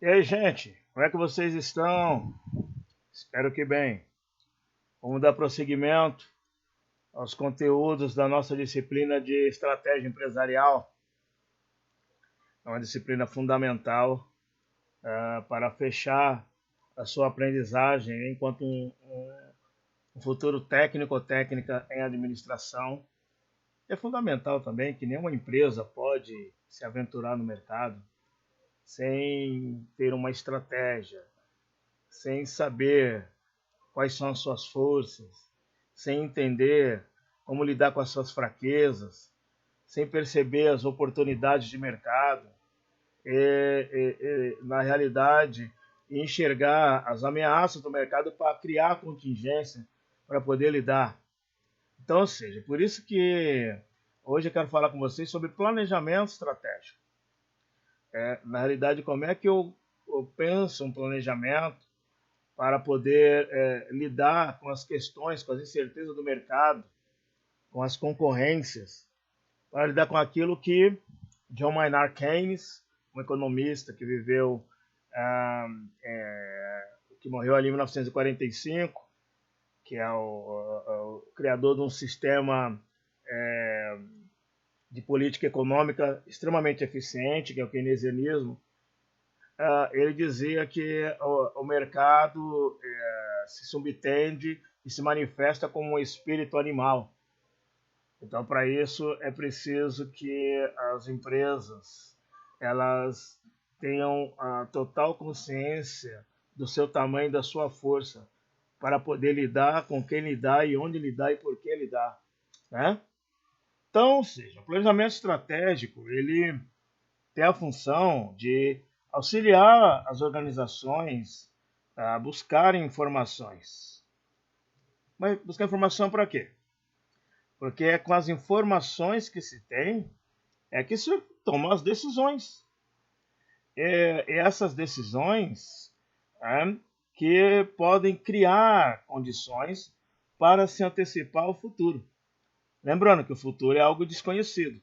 E aí, gente, como é que vocês estão? Espero que bem. Vamos dar prosseguimento aos conteúdos da nossa disciplina de estratégia empresarial. É uma disciplina fundamental para fechar a sua aprendizagem enquanto um futuro técnico ou técnica em administração. É fundamental também que nenhuma empresa pode se aventurar no mercado sem ter uma estratégia, sem saber quais são as suas forças, sem entender como lidar com as suas fraquezas, sem perceber as oportunidades de mercado, na realidade, enxergar as ameaças do mercado para criar contingência para poder lidar. Então, ou seja, por isso que hoje eu quero falar com vocês sobre planejamento estratégico. Na realidade, como é que eu penso um planejamento para poder lidar com as questões, com as incertezas do mercado, com as concorrências, para lidar com aquilo que John Maynard Keynes, um economista que viveu, que morreu ali em 1945, que é o criador de um sistema de política econômica extremamente eficiente, que é o keynesianismo. Ele dizia que o mercado se subtende e se manifesta como um espírito animal. Então, para isso, é preciso que as empresas elas tenham a total consciência do seu tamanho e da sua força para poder lidar com quem lidar e onde lidar e por que lidar, né? Então, ou seja, o planejamento estratégico ele tem a função de auxiliar as organizações a buscarem informações. Mas buscar informação para quê? Porque é com as informações que se tem é que se tomam as decisões. E essas decisões que podem criar condições para se antecipar ao futuro. Lembrando que o futuro é algo desconhecido.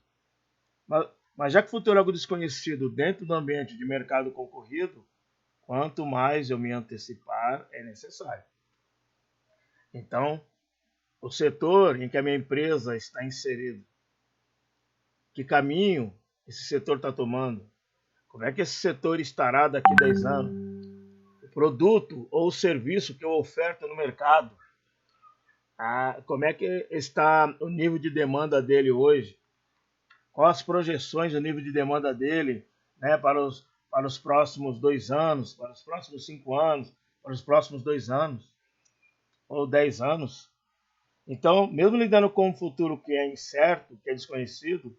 Mas já que o futuro é algo desconhecido dentro do ambiente de mercado concorrido, quanto mais eu me antecipar é necessário. Então, o setor em que a minha empresa está inserida, que caminho esse setor está tomando, como é que esse setor estará daqui a 10 anos, o produto ou o serviço que eu oferto no mercado, como é que está o nível de demanda dele hoje, quais as projeções do nível de demanda dele, né, para os próximos 2 anos, para os próximos 5 anos, para os próximos 2 anos ou 10 anos. Então, mesmo lidando com um futuro que é incerto, que é desconhecido,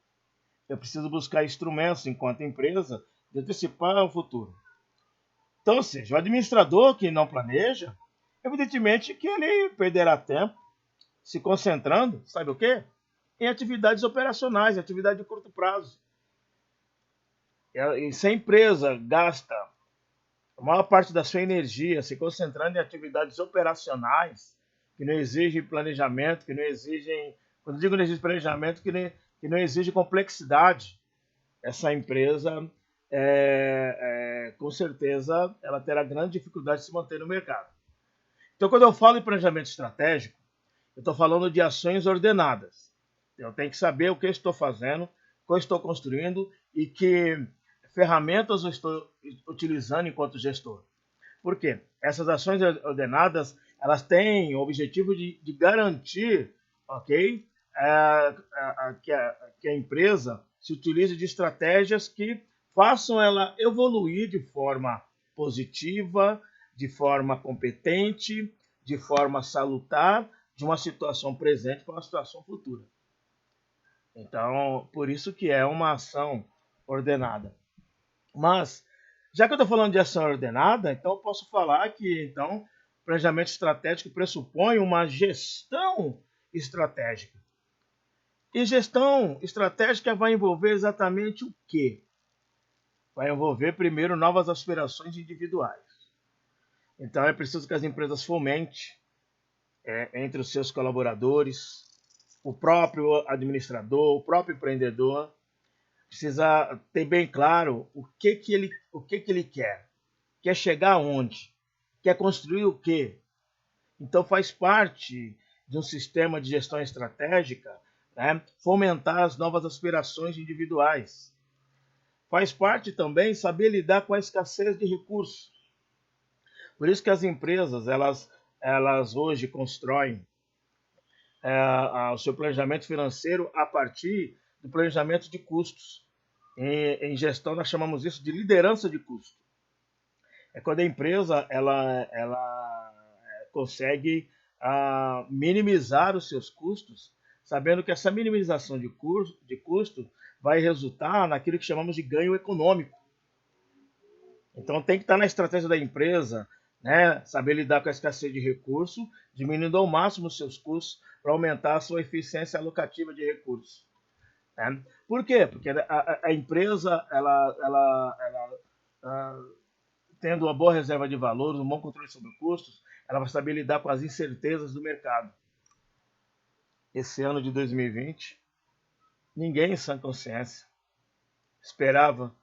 eu preciso buscar instrumentos enquanto empresa de antecipar o futuro. Então, ou seja, o administrador que não planeja, evidentemente que ele perderá tempo se concentrando, sabe o quê? Em atividades operacionais, atividade de curto prazo. E se a empresa gasta a maior parte da sua energia se concentrando em atividades operacionais, que não exigem planejamento, que não exigem, quando digo não exige planejamento, que não exige complexidade, essa empresa, com certeza, ela terá grande dificuldade de se manter no mercado. Então, quando eu falo em planejamento estratégico, eu estou falando de ações ordenadas. Eu tenho que saber o que eu estou fazendo, o que eu estou construindo e que ferramentas eu estou utilizando enquanto gestor. Por quê? Essas ações ordenadas, elas têm o objetivo de garantir, ok, que a empresa se utilize de estratégias que façam ela evoluir de forma positiva, de forma competente, de forma salutar, de uma situação presente para uma situação futura. Então, por isso que é uma ação ordenada. Mas, já que eu estou falando de ação ordenada, então eu posso falar que então, planejamento estratégico pressupõe uma gestão estratégica. E gestão estratégica vai envolver exatamente o quê? Vai envolver, primeiro, novas aspirações individuais. Então, é preciso que as empresas fomentem entre os seus colaboradores, o próprio administrador, o próprio empreendedor, precisa ter bem claro o que ele quer. Quer chegar aonde? Quer construir o quê? Então faz parte de um sistema de gestão estratégica, né, fomentar as novas aspirações individuais. Faz parte também saber lidar com a escassez de recursos. Por isso que as empresas, elas hoje constroem o seu planejamento financeiro a partir do planejamento de custos. Em gestão, nós chamamos isso de liderança de custo. É quando a empresa ela consegue minimizar os seus custos, sabendo que essa minimização de custo vai resultar naquilo que chamamos de ganho econômico. Então tem que estar na estratégia da empresa, né, saber lidar com a escassez de recursos, diminuindo ao máximo os seus custos para aumentar a sua eficiência alocativa de recursos. Né? Por quê? Porque a empresa, tendo uma boa reserva de valores, um bom controle sobre custos, ela vai saber lidar com as incertezas do mercado. Esse ano de 2020, ninguém em sã consciência esperava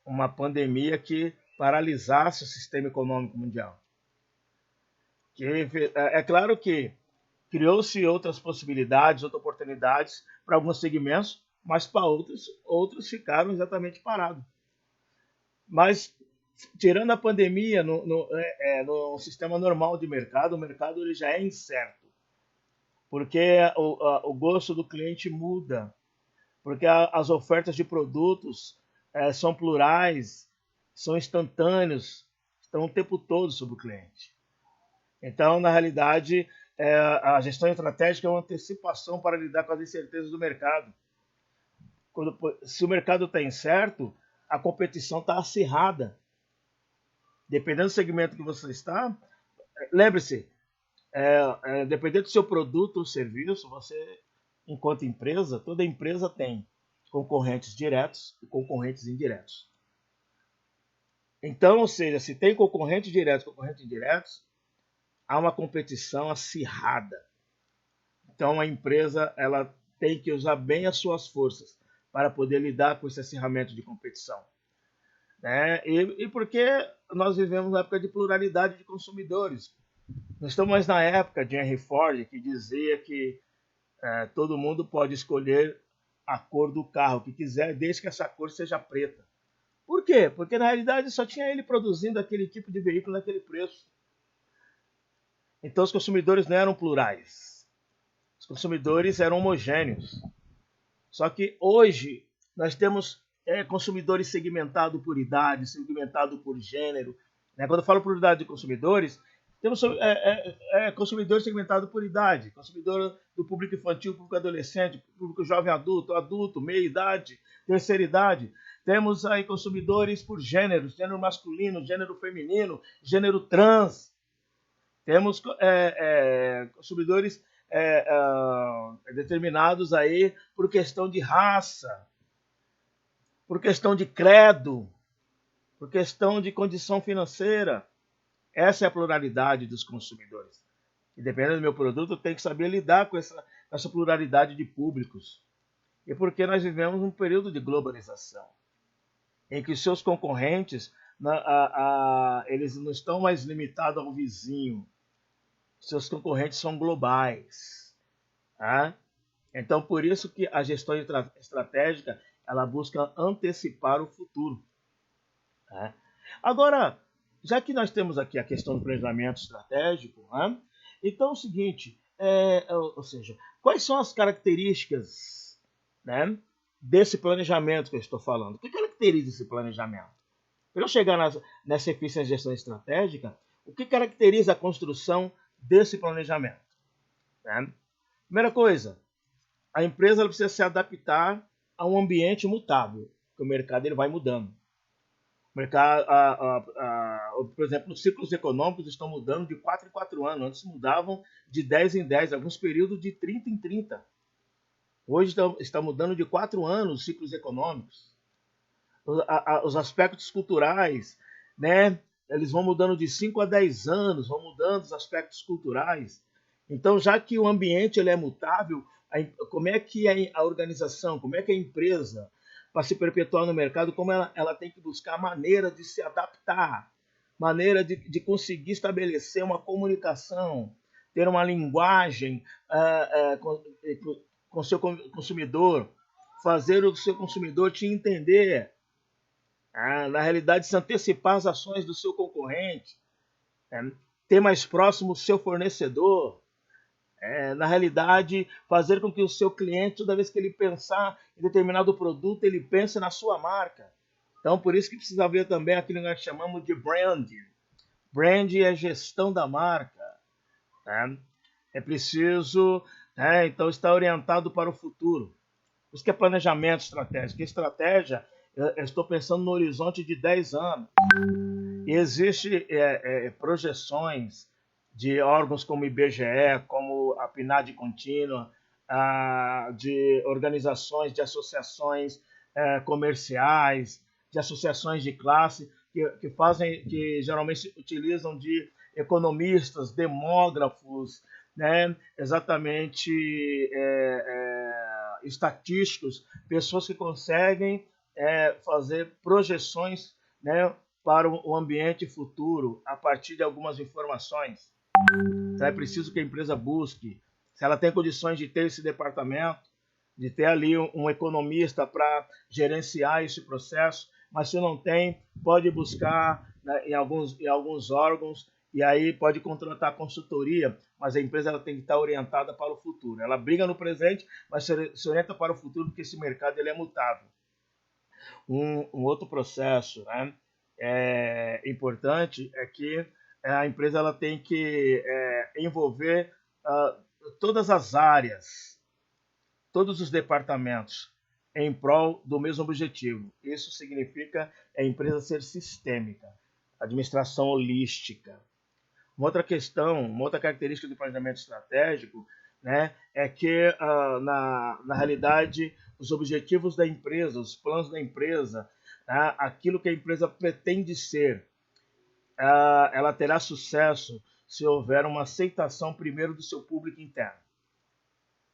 uma pandemia que paralisasse o sistema econômico mundial. É claro que criou-se outras possibilidades, outras oportunidades para alguns segmentos, mas para outros ficaram exatamente parados. Mas, tirando a pandemia, no sistema normal de mercado, o mercado ele já é incerto, porque o gosto do cliente muda, porque as ofertas de produtos são plurais, são instantâneos, estão o tempo todo sobre o cliente. Então, na realidade, a gestão estratégica é uma antecipação para lidar com as incertezas do mercado. Se o mercado está incerto, a competição está acirrada. Dependendo do segmento que você está, lembre-se, dependendo do seu produto ou serviço, você, enquanto empresa, toda empresa tem concorrentes diretos e concorrentes indiretos. Então, ou seja, se tem concorrentes diretos e concorrentes indiretos, há uma competição acirrada. Então, a empresa ela tem que usar bem as suas forças para poder lidar com esse acirramento de competição. Né? E porque nós vivemos na época de pluralidade de consumidores. Não estamos mais na época de Henry Ford, que dizia que todo mundo pode escolher a cor do carro que quiser, desde que essa cor seja preta. Por quê? Porque na realidade só tinha ele produzindo aquele tipo de veículo naquele preço. Então os consumidores não eram plurais. Os consumidores eram homogêneos. Só que hoje nós temos consumidores segmentados por idade, segmentados por gênero. Né? Quando eu falo pluralidade de consumidores, temos consumidores segmentados por idade, consumidor do público infantil, público adolescente, público jovem adulto, meia idade, terceira idade. Temos aí consumidores por gêneros, gênero masculino, gênero feminino, gênero trans. Temos consumidores determinados aí por questão de raça, por questão de credo, por questão de condição financeira. Essa é a pluralidade dos consumidores. E dependendo do meu produto, eu tenho que saber lidar com essa pluralidade de públicos. E porque nós vivemos um período de globalização, em que seus concorrentes eles não estão mais limitados ao vizinho. Seus concorrentes são globais. Tá? Então, por isso que a gestão estratégica ela busca antecipar o futuro. Tá? Agora, já que nós temos aqui a questão do planejamento estratégico, né? Então é o seguinte, ou seja, quais são as características, né, desse planejamento que eu estou falando? O que caracteriza esse planejamento? Para eu chegar nessa eficiência de gestão estratégica, o que caracteriza a construção desse planejamento? Né? Primeira coisa, a empresa ela precisa se adaptar a um ambiente mutável, porque o mercado ele vai mudando. O mercado, por exemplo, os ciclos econômicos estão mudando de 4 em 4 anos. Antes mudavam de 10 em 10, alguns períodos de 30 em 30. Hoje está mudando de 4 anos os ciclos econômicos. Os aspectos culturais, né? Eles vão mudando de 5 a 10 anos, vão mudando os aspectos culturais. Então, já que o ambiente ele é mutável, como é que a organização, como é que a empresa, para se perpetuar no mercado, como ela tem que buscar maneira de se adaptar maneira de conseguir estabelecer uma comunicação, ter uma linguagem com o seu consumidor, fazer o seu consumidor te entender, na realidade, se antecipar às ações do seu concorrente, ter mais próximo o seu fornecedor, na realidade, fazer com que o seu cliente, toda vez que ele pensar em determinado produto, ele pense na sua marca. Então, por isso que precisa haver também aquilo que nós chamamos de branding. Branding é gestão da marca. Né? É preciso, então, estar orientado para o futuro. Isso que é planejamento estratégico. Estratégia, eu estou pensando no horizonte de 10 anos. E existem projeções de órgãos como o IBGE, como a PNAD contínua, de organizações, de associações comerciais, de associações de classe, que geralmente utilizam de economistas, demógrafos, né, exatamente estatísticos, pessoas que conseguem fazer projeções, né, para o ambiente futuro a partir de algumas informações. Então é preciso que a empresa busque, se ela tem condições de ter esse departamento, de ter ali um economista para gerenciar esse processo, mas se não tem, pode buscar, né, em alguns órgãos, e aí pode contratar consultoria, mas a empresa ela tem que estar orientada para o futuro. Ela briga no presente, mas se orienta para o futuro, porque esse mercado ele é mutável. Um outro processo, né, importante é que a empresa ela tem que envolver todas as áreas, todos os departamentos em prol do mesmo objetivo. Isso significa a empresa ser sistêmica, administração holística. Uma outra questão, uma outra característica do planejamento estratégico, né, é que, na realidade, os objetivos da empresa, os planos da empresa, né, aquilo que a empresa pretende ser, ela terá sucesso se houver uma aceitação primeiro do seu público interno.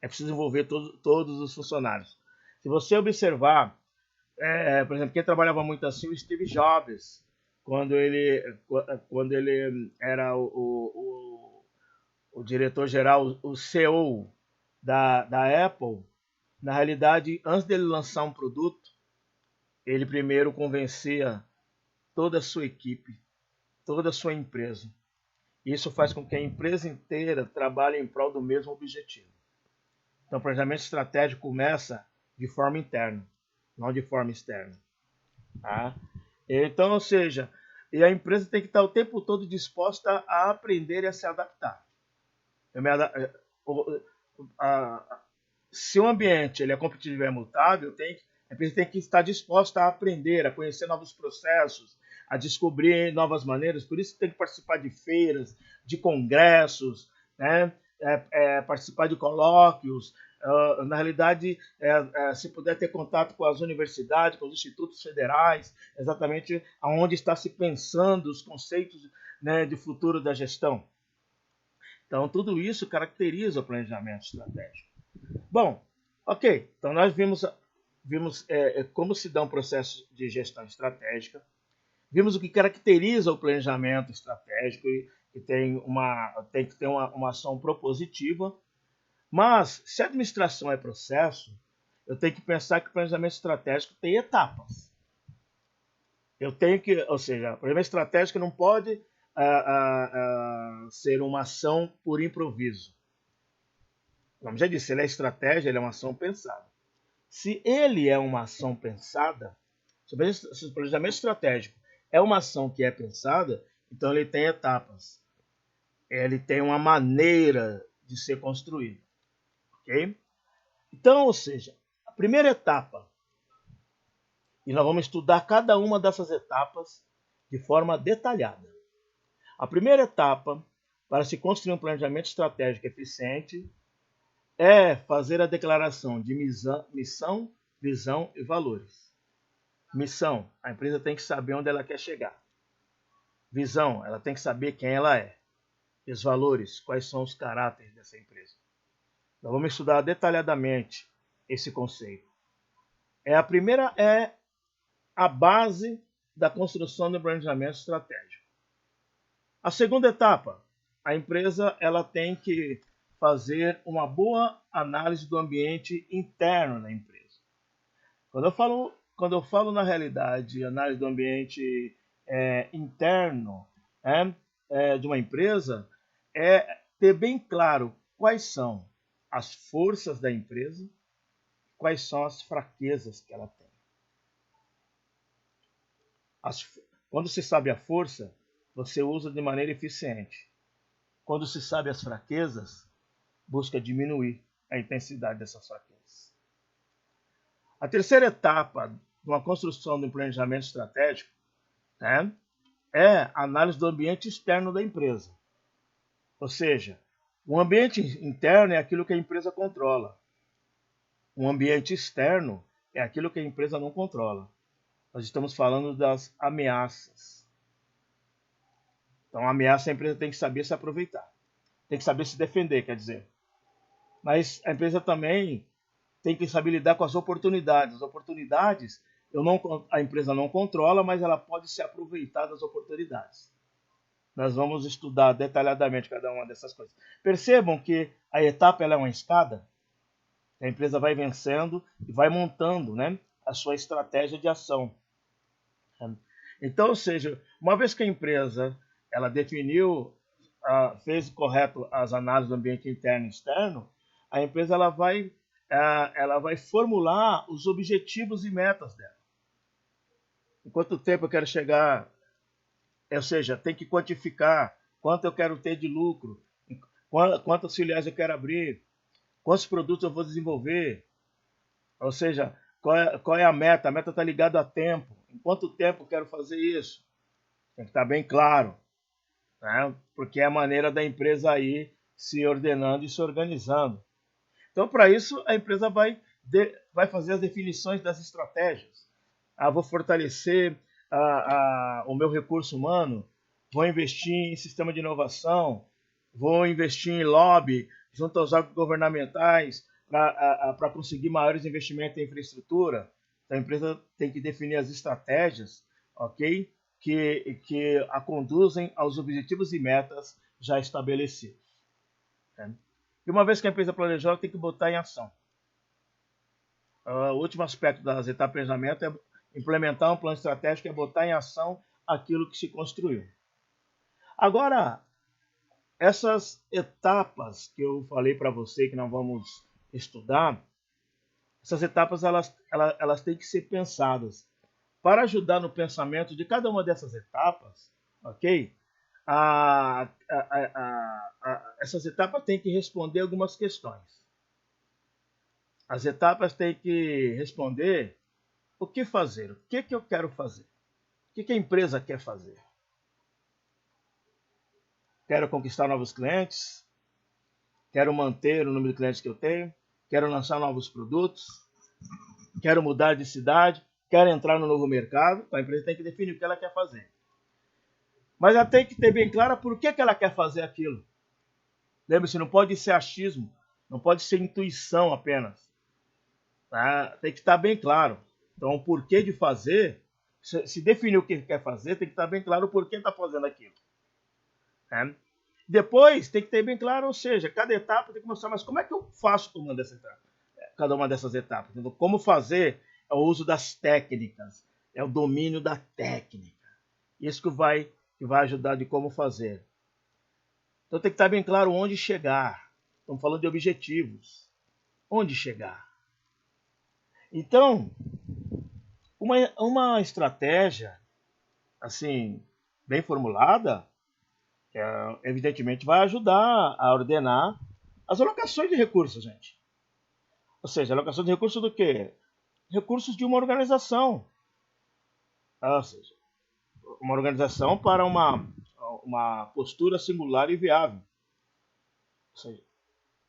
É preciso envolver todos os funcionários. Se você observar, por exemplo, quem trabalhava muito assim, o Steve Jobs, quando ele era o diretor-geral, o CEO da Apple, na realidade, antes dele lançar um produto, ele primeiro convencia toda a sua equipe, toda a sua empresa. Isso faz com que a empresa inteira trabalhe em prol do mesmo objetivo. Então, o planejamento estratégico começa de forma interna, não de forma externa. Tá? Então, ou seja, e a empresa tem que estar o tempo todo disposta a aprender e a se adaptar. Se o ambiente ele é competitivo e é mutável, a empresa tem que estar disposta a aprender, a conhecer novos processos, a descobrir novas maneiras. Por isso tem que participar de feiras, de congressos, né? Participar de colóquios. Na realidade, se puder ter contato com as universidades, com os institutos federais, exatamente aonde está se pensando os conceitos, né, de futuro da gestão. Então, tudo isso caracteriza o planejamento estratégico. Bom, ok. Então, nós vimos como se dá um processo de gestão estratégica. Vimos o que caracteriza o planejamento estratégico e que tem que ter uma ação propositiva. Mas, se a administração é processo, eu tenho que pensar que o planejamento estratégico tem etapas. Ou seja, o planejamento estratégico não pode ser uma ação por improviso. Como já disse, ele é estratégia, ele é uma ação pensada. Se ele é uma ação pensada, se o planejamento estratégico é uma ação que é pensada, então ele tem etapas. Ele tem uma maneira de ser construído. Ok? Então, ou seja, a primeira etapa, e nós vamos estudar cada uma dessas etapas de forma detalhada. A primeira etapa para se construir um planejamento estratégico eficiente é fazer a declaração de missão, visão e valores. Missão, a empresa tem que saber onde ela quer chegar. Visão, ela tem que saber quem ela é. E os valores, quais são os caráteres dessa empresa. Nós vamos estudar detalhadamente esse conceito. A primeira é a base da construção do planejamento estratégico. A segunda etapa, a empresa ela tem que fazer uma boa análise do ambiente interno da empresa. Quando eu falo na realidade, análise do ambiente interno de uma empresa, é ter bem claro quais são as forças da empresa, quais são as fraquezas que ela tem. Quando se sabe a força, você usa de maneira eficiente. Quando se sabe as fraquezas, busca diminuir a intensidade dessas fraquezas. A terceira etapa de uma construção de um planejamento estratégico é a análise do ambiente externo da empresa. Ou seja, o ambiente interno é aquilo que a empresa controla. O ambiente externo é aquilo que a empresa não controla. Nós estamos falando das ameaças. Então, a ameaça a empresa tem que saber se aproveitar. Tem que saber se defender, quer dizer. Mas a empresa também tem que saber lidar com as oportunidades. As oportunidades, a empresa não controla, mas ela pode se aproveitar das oportunidades. Nós vamos estudar detalhadamente cada uma dessas coisas. Percebam que a etapa ela é uma escada. A empresa vai vencendo e vai montando a sua estratégia de ação. Então, ou seja, uma vez que a empresa ela definiu, fez correto as análises do ambiente interno e externo, a empresa ela vai formular os objetivos e metas dela. Em quanto tempo eu quero chegar, ou seja, tem que quantificar quanto eu quero ter de lucro, quantas filiais eu quero abrir, quantos produtos eu vou desenvolver, ou seja, qual é a meta? A meta está ligada a tempo. Em quanto tempo eu quero fazer isso? Tem que estar bem claro, porque é a maneira da empresa ir se ordenando e se organizando. Então, para isso, a empresa vai fazer as definições das estratégias. Vou fortalecer o meu recurso humano, vou investir em sistema de inovação, vou investir em lobby junto aos órgãos governamentais para conseguir maiores investimentos em infraestrutura. Então, a empresa tem que definir as estratégias, ok? Que a conduzem aos objetivos e metas já estabelecidos. E uma vez que a empresa planejou, ela tem que botar em ação. O último aspecto das etapas de planejamento é implementar um plano estratégico, é botar em ação aquilo que se construiu. Agora, essas etapas que eu falei para você que nós vamos estudar, essas etapas elas têm que ser pensadas. Para ajudar no pensamento de cada uma dessas etapas, ok? Essas etapas têm que responder algumas questões. As etapas têm que responder o que fazer, o que eu quero fazer, o que a empresa quer fazer. Quero conquistar novos clientes, quero manter o número de clientes que eu tenho, quero lançar novos produtos, quero mudar de cidade, quero entrar no novo mercado. Então, a empresa tem que definir o que ela quer fazer. Mas ela tem que ter bem clara por que ela quer fazer aquilo. Lembre-se, não pode ser achismo, não pode ser intuição apenas. Tem que estar bem claro. Então, o porquê de fazer, se definir o que quer fazer, tem que estar bem claro o porquê está fazendo aquilo. Depois, tem que ter bem claro, ou seja, cada etapa tem que mostrar, mas como é que eu faço cada uma dessas etapas? Então, como fazer é o uso das técnicas, é o domínio da técnica. Isso que vai ajudar de como fazer. Então, tem que estar bem claro onde chegar. Estamos falando de objetivos. Onde chegar? Então, uma estratégia, assim, bem formulada, evidentemente vai ajudar a ordenar as alocações de recursos, gente. Ou seja, alocação de recursos do quê? Recursos de uma organização. Ou seja, uma organização para uma postura singular e viável. Ou seja,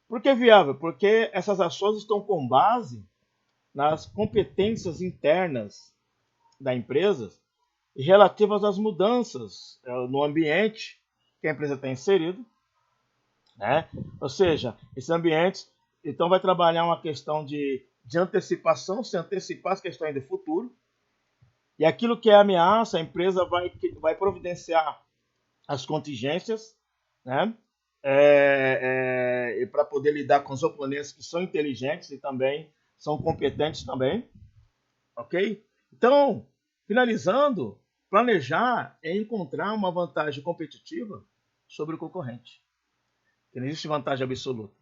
por que viável? Porque essas ações estão com base nas competências internas da empresa e relativas às mudanças no ambiente que a empresa está inserido. Ou seja, esses ambientes, então vai trabalhar uma questão de antecipação, se antecipar as questões do futuro. E aquilo que é ameaça, a empresa vai providenciar as contingências, né? E para poder lidar com os oponentes que são inteligentes e também são competentes também, ok? Então, finalizando, planejar é encontrar uma vantagem competitiva sobre o concorrente. Que não existe vantagem absoluta.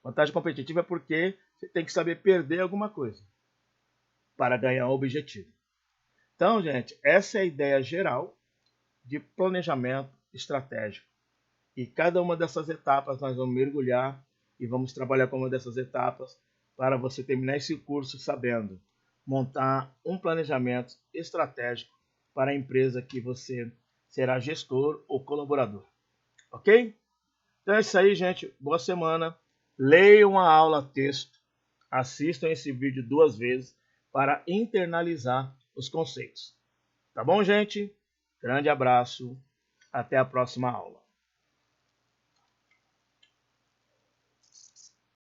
Vantagem competitiva é porque você tem que saber perder alguma coisa para ganhar o objetivo. Então, gente, essa é a ideia geral de planejamento estratégico. E cada uma dessas etapas nós vamos mergulhar e vamos trabalhar com uma dessas etapas para você terminar esse curso sabendo montar um planejamento estratégico para a empresa que você será gestor ou colaborador. Ok? Então é isso aí, gente. Boa semana. Leiam a aula texto. Assistam esse vídeo 2 vezes para internalizar os conceitos. Tá bom, gente? Grande abraço. Até a próxima aula.